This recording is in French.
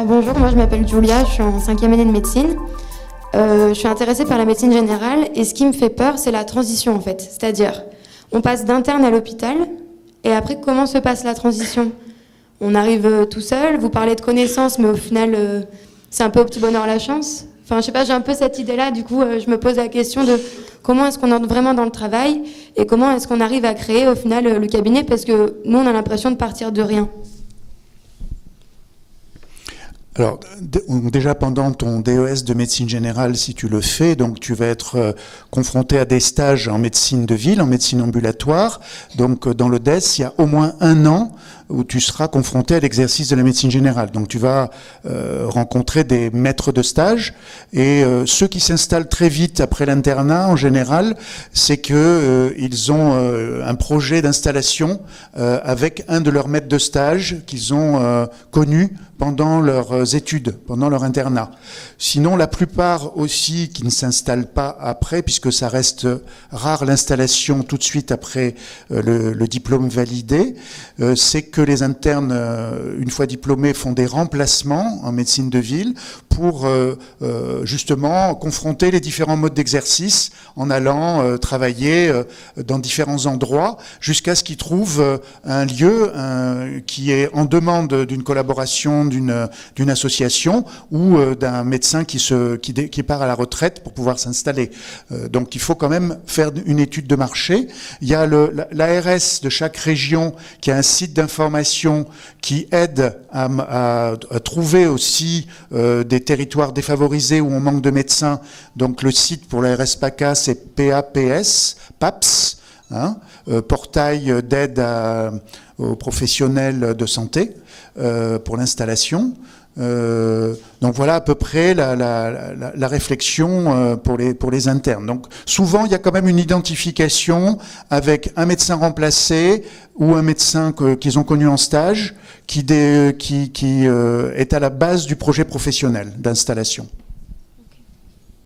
Alors bonjour, moi je m'appelle Julia, je suis en 5e année de médecine. Je suis intéressée par la médecine générale et ce qui me fait peur, c'est la transition en fait. C'est-à-dire, on passe d'interne à l'hôpital et après, comment se passe la transition? On arrive tout seul, vous parlez de connaissances, mais au final, c'est un peu au petit bonheur la chance. Enfin, je sais pas, j'ai un peu cette idée-là, du coup, je me pose la question de comment est-ce qu'on entre vraiment dans le travail et comment est-ce qu'on arrive à créer au final le cabinet, parce que nous, on a l'impression de partir de rien. Alors, déjà pendant ton DES de médecine générale, si tu le fais, donc tu vas être confronté à des stages en médecine de ville, en médecine ambulatoire. Donc, dans le DES, il y a au moins 1 an où tu seras confronté à l'exercice de la médecine générale. Donc, tu vas rencontrer des maîtres de stage et ceux qui s'installent très vite après l'internat, en général, c'est que ils ont un projet d'installation avec un de leurs maîtres de stage qu'ils ont connu pendant leurs études, pendant leur internat. Sinon, la plupart aussi qui ne s'installent pas après, puisque ça reste rare l'installation tout de suite après le diplôme validé, c'est que les internes, une fois diplômés, font des remplacements en médecine de ville pour justement confronter les différents modes d'exercice en allant travailler dans différents endroits jusqu'à ce qu'ils trouvent un lieu qui est en demande d'une collaboration d'une association ou d'un médecin qui part à la retraite pour pouvoir s'installer. Donc il faut quand même faire une étude de marché. Il y a l'ARS de chaque région qui a un site d'information qui aide à trouver aussi des territoires défavorisés où on manque de médecins. Donc le site pour l'ARS PACA, c'est PAPS, hein, portail d'aide aux professionnels de santé pour l'installation. Donc voilà à peu près la réflexion pour les internes. Donc souvent il y a quand même une identification avec un médecin remplacé ou un médecin qu'ils ont connu en stage qui est à la base du projet professionnel d'installation.